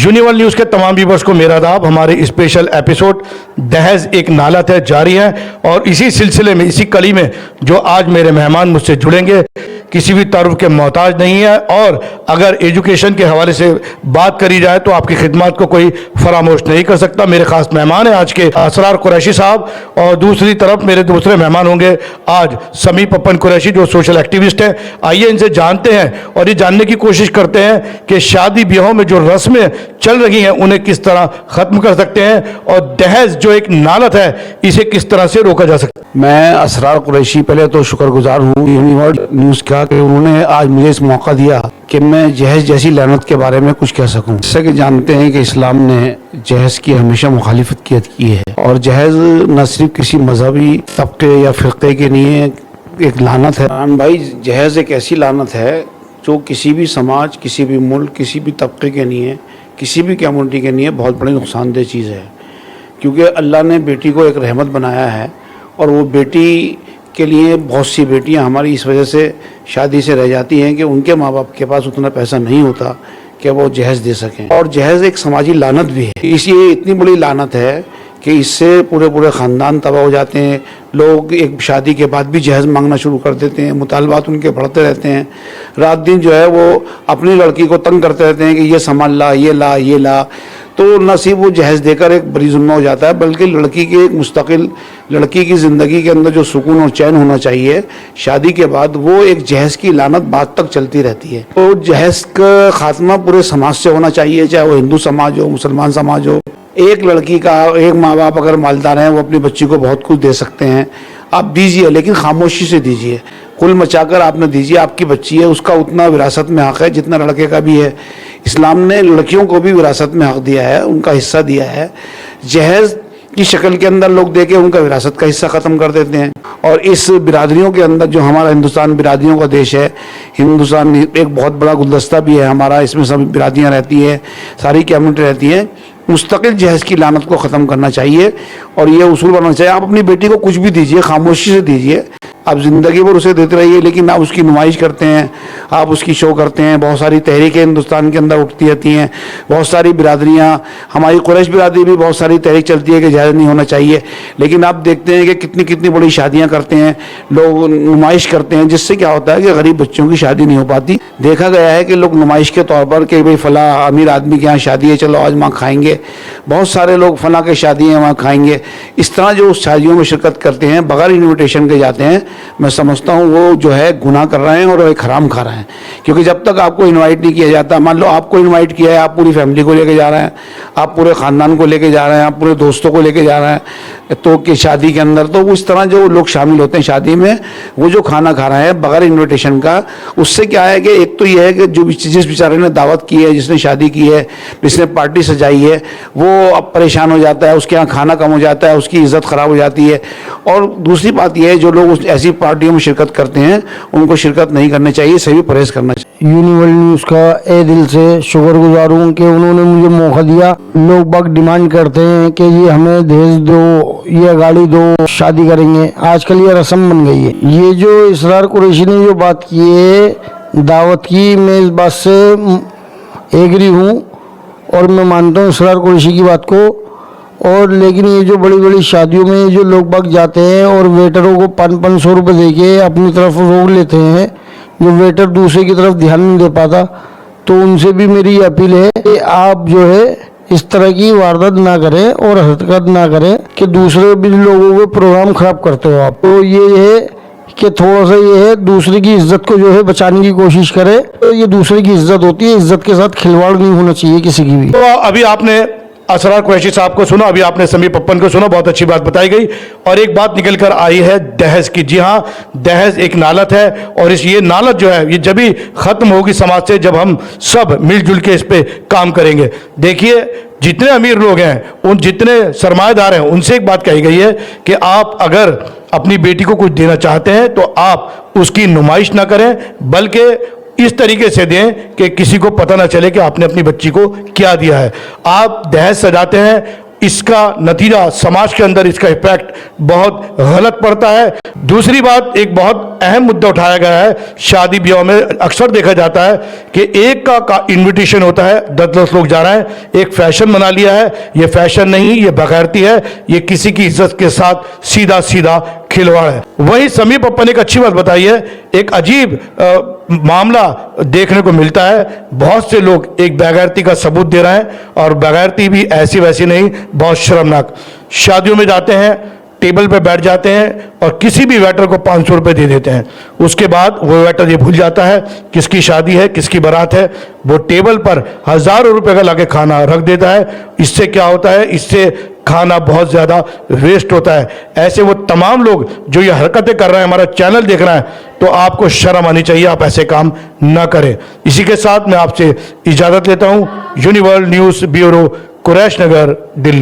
Universal news के तमाम viewers को मेरा आदाब। हमारे स्पेशल एपिसोड दहेज एक नालत है जारी है और इसी सिलसिले में, इसी कड़ी में जो आज मेरे मेहमान मुझसे जुड़ेंगे किसी भी तारुफ के मोहताज नहीं है, और अगर एजुकेशन के हवाले से बात करी जाए तो आपकी खिदमत को कोई फरामोश नहीं कर सकता। मेरे खास मेहमान हैं आज के असरार कुरैशी साहब, और दूसरी तरफ मेरे दूसरे मेहमान होंगे आज समी पप्पन कुरैशी जो सोशल एक्टिविस्ट हैं। आइए इनसे जानते हैं और ये जानने की कोशिश करते हैं कि शादी ब्याहों में जो रस्में चल रही हैं उन्हें किस तरह ख़त्म कर सकते हैं, और दहेज जो एक नालत है इसे किस तरह से रोका जा सकता है। मैं असरार कुरैशी पहले तो शुक्रगुजार हूँ यूनिवर्सल न्यूज़ का कि उन्होंने आज मुझे इस मौका दिया कि मैं जहेज जैसी लानत के बारे में कुछ कह सकूं। जैसे कि जानते हैं कि इस्लाम ने जहेज की हमेशा मुखालिफत की है, और जहेज न सिर्फ किसी मजहबी तबके या फ़िरक़े के लिए एक लानत है भाई, जहेज एक ऐसी लानत है जो किसी भी समाज, किसी भी मुल्क, किसी भी तबके के लिए, किसी भी कम्युनिटी के लिए बहुत बड़ी नुकसानदेह चीज़ है। क्योंकि अल्लाह ने बेटी को एक रहमत बनाया है, और वो बेटी के लिए बहुत सी बेटियां हमारी इस वजह से शादी से रह जाती हैं कि उनके माँ बाप के पास उतना पैसा नहीं होता कि वो जहेज दे सकें। और जहेज एक समाजी लानत भी है, इसलिए इतनी बड़ी लानत है कि इससे पूरे ख़ानदान तबाह हो जाते हैं। लोग एक शादी के बाद भी जहेज मांगना शुरू कर देते हैं, मुतालबात उनके बढ़ते रहते हैं। रात दिन जो है वो अपनी लड़की को तंग करते रहते हैं कि ये सामान ला, ये ला, ये ला। तो न सिर्फ वो जहेज देकर एक बड़ी जुल्म हो जाता है, बल्कि लड़की के एक मुस्तकिल, लड़की की ज़िंदगी के अंदर जो सुकून और चैन होना चाहिए शादी के बाद, वो एक जहेज की लानत बाद तक चलती रहती है। तो जहेज का खात्मा पूरे समाज से होना चाहिए, चाहे वो हिंदू समाज हो, मुसलमान समाज हो। एक लड़की का एक माँ बाप अगर मालदार हैं वो अपनी बच्ची को बहुत कुछ दे सकते हैं, आप दीजिए, लेकिन खामोशी से दीजिए, कुल मचाकर आपने दीजिए। आपकी बच्ची है, उसका उतना विरासत में हक़ है जितना लड़के का भी है। इस्लाम ने लड़कियों को भी विरासत में हक़ दिया है, उनका हिस्सा दिया है। जहेज की शक्ल के अंदर लोग देके उनका विरासत का हिस्सा ख़त्म कर देते हैं। और इस बिरादरियों के अंदर जो हमारा हिंदुस्तान बिरादरियों का देश है, हिंदुस्तान एक बहुत बड़ा गुलदस्ता भी है हमारा, इसमें सब बिरादरियाँ रहती हैं, सारी कम्युनिटी रहती हैं। मुस्तकिल जहेज की लानत को ख़त्म करना चाहिए, और ये उसूल बनना चाहिए। आप अपनी बेटी को कुछ भी दीजिए, खामोशी से दीजिए, आप ज़िंदगी भर उसे देते रहिए, लेकिन आप उसकी नुमाइश करते हैं, आप उसकी शो करते हैं। बहुत सारी तहरीकें हिंदुस्तान के अंदर उठती रहती हैं, बहुत सारी बिरादरियाँ, हमारी कुरैश बिरादरी भी बहुत सारी तहरीक चलती है कि जहेज नहीं होना चाहिए, लेकिन आप देखते हैं कि कितनी कितनी बड़ी शादियाँ करते हैं लोग, नुमाइश करते हैं, जिससे क्या होता है कि गरीब बच्चों की शादी नहीं हो पाती। देखा गया है कि लोग नुमाइश के तौर पर कि भाई फ़ला अमीर आदमी के यहाँ शादी है, चलो आज वहाँ खाएँगे, बहुत सारे लोग फ़ला के शादी हैं वहाँ खाएँगे, इस तरह जो उस शादियों में शिरकत करते हैं बग़ैर इन्विटेशन के जाते हैं, मैं समझता हूँ वो जो है गुनाह कर रहे हैं और एक हराम खा रहे हैं। क्योंकि जब तक आपको इनवाइट नहीं किया जाता, मान लो आपको इनवाइट किया है, आप पूरी फैमिली को लेके जा रहे हैं, आप पूरे ख़ानदान को लेके जा रहे हैं, आप पूरे दोस्तों को लेके जा रहे हैं, तो कि शादी के अंदर, तो इस तरह जो लोग शामिल होते हैं शादी में, वो जो खाना खा रहे हैं बग़ैर इन्विटेशन का, उससे क्या है कि एक तो ये है कि जो जिस बेचारे ने दावत की है, जिसने शादी की है, जिसने पार्टी सजाई है, वो अब परेशान हो जाता है, उसके यहाँ खाना कम हो जाता है, उसकी इज़्ज़त ख़राब हो जाती है। और दूसरी बात यह है जो लोग ऐसी पार्टियों में शिरकत करते हैं उनको शिरकत नहीं करनी चाहिए, सभी परहेज करना चाहिए। यूनिवर्सल न्यूज़ का दिल से शुक्रगुजार हूँ कि उन्होंने मुझे मौका दिया। लोग बाग डिमांड करते हैं कि ये हमें दहेज दो, ये गाड़ी दो, शादी करेंगे, आजकल ये रस्म बन गई है। ये जो असरार कुरैशी ने जो बात की है दावत की, मैं इस बात से एग्री हूँ और मैं मानता हूँ असरार कुरैशी की बात को। और लेकिन ये जो बड़ी बड़ी शादियों में जो लोग बाग जाते हैं और वेटरों को 500-500 रुपये दे के अपनी तरफ रोक लेते हैं, जो वेटर दूसरे की तरफ ध्यान नहीं दे पाता, तो उनसे भी मेरी अपील है कि आप जो है इस तरह की वारदात ना करें और हरकत ना करें कि दूसरे भी लोगों को प्रोग्राम ख़राब करते हो आप। तो ये है कि थोड़ा सा ये है दूसरे की इज्जत को जो है बचाने की कोशिश करें। तो ये दूसरे की इज्जत होती है, इज्जत के साथ खिलवाड़ नहीं होना चाहिए किसी की भी। तो अभी आपने असरार कुरैशी साहब को सुना, अभी आपने समी पप्पन को सुना, बहुत अच्छी बात बताई गई। और एक बात निकल कर आई है दहेज की। जी हाँ, दहेज एक नालत है, और ये नालत जो है ये जब भी ख़त्म होगी समाज से, जब हम सब मिलजुल के इस पे काम करेंगे। देखिए, जितने अमीर लोग हैं, उन जितने सरमाएदार हैं, उनसे एक बात कही गई है कि आप अगर अपनी बेटी को कुछ देना चाहते हैं तो आप उसकी नुमाइश ना करें, बल्कि इस तरीके से दें कि किसी को पता ना चले कि आपने अपनी बच्ची को क्या दिया है। आप दहेज सजाते हैं इसका नतीजा समाज के अंदर इसका इफेक्ट बहुत गलत पड़ता है। दूसरी बात, एक बहुत अहम मुद्दा उठाया गया है, शादी ब्याह में अक्सर देखा जाता है कि एक का इनविटेशन होता है, 10-10 लोग जा रहे हैं, एक फैशन बना लिया है। ये फैशन नहीं, ये बगैरती है, ये किसी की इज्जत के साथ सीधा सीधा खिलवाड़ है। वहीं समीप पप्पा ने एक अच्छी बात बताई है, एक अजीब मामला देखने को मिलता है। बहुत से लोग एक बेगैरती का सबूत दे रहे हैं, और बेगैरती भी ऐसी वैसी नहीं, बहुत शर्मनाक। शादियों में जाते हैं, टेबल पे बैठ जाते हैं और किसी भी वेटर को 500 रुपये दे देते हैं। उसके बाद वो वेटर ये भूल जाता है किसकी शादी है, किसकी बारात है। वो टेबल पर हजारों रुपए का लाके खाना रख देता है। इससे क्या होता है, इससे खाना बहुत ज़्यादा वेस्ट होता है। ऐसे वो तमाम लोग जो ये हरकतें कर रहे हैं, हमारा चैनल देख रहे हैं, तो आपको शर्म आनी चाहिए, आप ऐसे काम ना करें। इसी के साथ मैं आपसे इजाज़त लेता हूँ। यूनिवर्ल्ड न्यूज़ ब्यूरो, कुरैश नगर, दिल्ली।